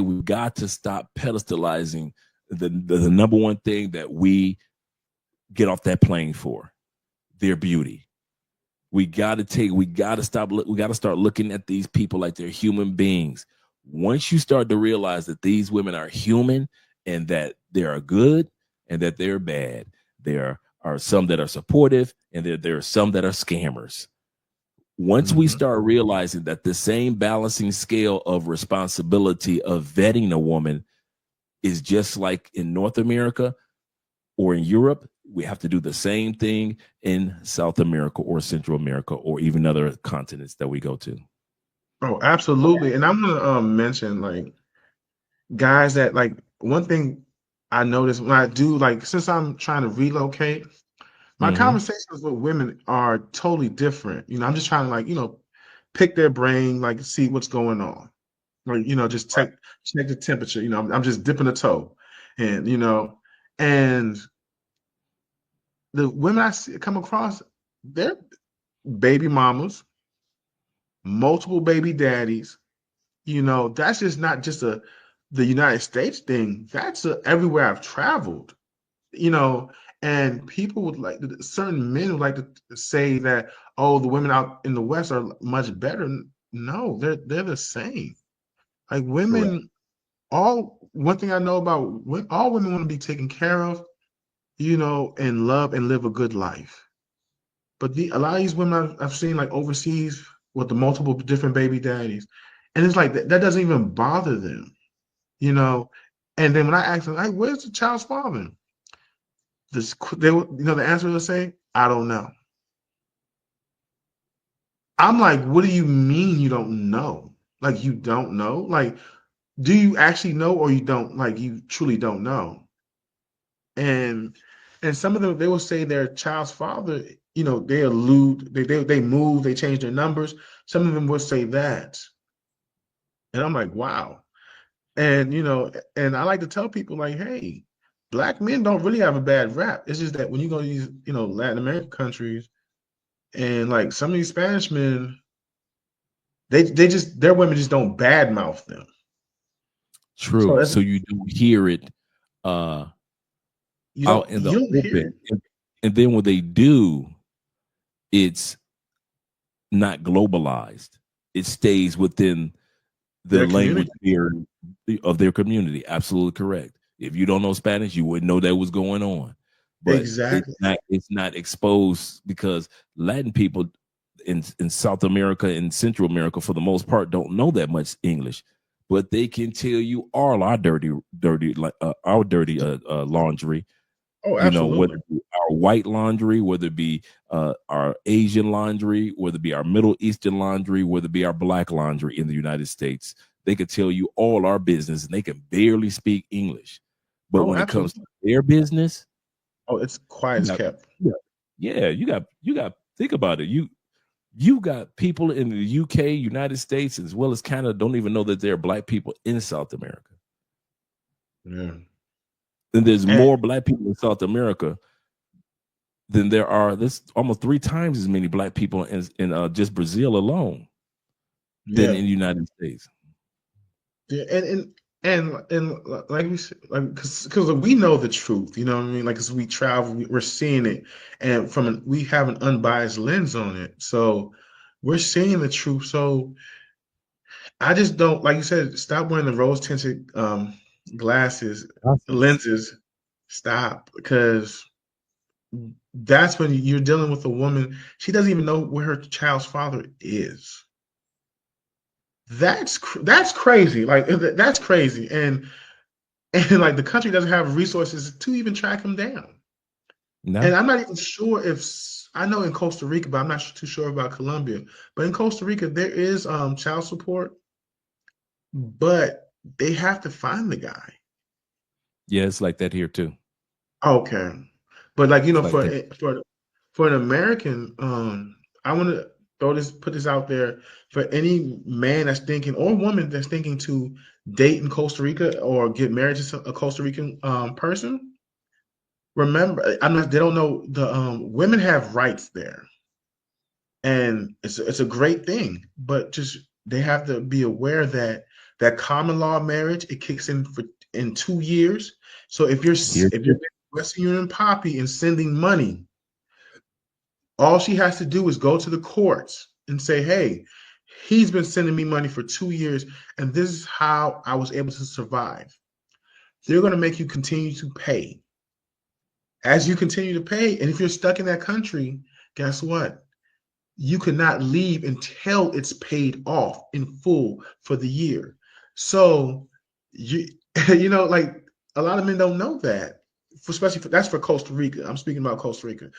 we've got to stop pedestalizing the number one thing that we get off that plane for, their beauty. We got to start looking at these people like they're human beings. Once you start to realize that these women are human and that they are good and that they're bad, there are some that are supportive and there are some that are scammers. Once we start realizing that the same balancing scale of responsibility of vetting a woman is just like in North America or in Europe, we have to do the same thing in South America or Central America or even other continents that we go to. Oh, absolutely. And I'm gonna mention like guys that like one thing I noticed when I do like since I'm trying to relocate, my conversations with women are totally different. I'm just trying to like, pick their brain, like see what's going on. Like, just check the temperature. I'm just dipping a toe. And and the women come across, they're baby mamas, multiple baby daddies. That's just not just the United States thing. That's everywhere I've traveled. And people would like certain men would like to say that, oh, the women out in the West are much better. No, they're the same. Like Correct. women, one thing I know about all women want to be taken care of, and love and live a good life. But a lot of these women I've seen like overseas with the multiple different baby daddies, and it's like that doesn't even bother them, you know. And then when I ask them, like, where's the child's father? The answer they'll say, I don't know. I'm like, what do you mean you don't know? Like you don't know? Like, do you actually know or you don't? Like you truly don't know? And some of them they will say their child's father, they allude, they move, they change their numbers. Some of them will say that. And I'm like, wow. And and I like to tell people like, hey, black men don't really have a bad rap. It's just that when you go to these, Latin American countries and like some of these Spanish men, they just their women just don't badmouth them. So True. So you do hear it out in the you don't hear open. it. And then when they do, it's not globalized. It stays within the Their language community. of their community. Absolutely correct. If you don't know Spanish, you wouldn't know that was going on. But Exactly. it's not exposed because Latin people in South America and Central America, for the most part, don't know that much English. But they can tell you all our dirty laundry, Oh, whether absolutely. it be our white laundry, whether it be our Asian laundry, whether it be our Middle Eastern laundry, whether it be our black laundry in the United States. They could tell you all our business and they can barely speak English. But Oh, when it comes to absolutely. their business, Oh, it's quiet you as got, kept. yeah, you got think about it. You got people in the UK, United States, as well as Canada don't even know that there are black people in South America. Yeah. And there's And more black people in South America than there's almost 3 times as many black people in just Brazil alone than yeah. in the United States. Yeah, like we said, like because we know the truth, you know what I mean? Like as we travel, we're seeing it, and we have an unbiased lens on it, so we're seeing the truth. So I just don't, like you said, stop wearing the rose tinted glasses, Awesome. lenses. Stop, because that's when you're dealing with a woman. She doesn't even know where her child's father is. That's crazy. Like that's crazy, and like the country doesn't have resources to even track him down. And No. I'm not even sure if I know in Costa Rica, but I'm not too sure about Colombia. But in Costa Rica, there is child support, but they have to find the guy. Yeah, it's like that here too. Okay, but like It's like for that. for an American, I want to put this out there for any man that's thinking or woman that's thinking to date in Costa Rica or get married to a Costa Rican person. Remember, I'm not. They don't know the women have rights there, and it's a great thing. But just they have to be aware that That common law marriage, it kicks in 2 years. So if you're Western Union Poppy and sending money, all she has to do is go to the courts and say, hey, he's been sending me money for 2 years, and this is how I was able to survive. They're going to make you continue to pay. As you continue to pay, and if you're stuck in that country, guess what? You cannot leave until it's paid off in full for the year. So like a lot of men don't know that, especially that's for Costa Rica. I'm speaking about Costa Rica.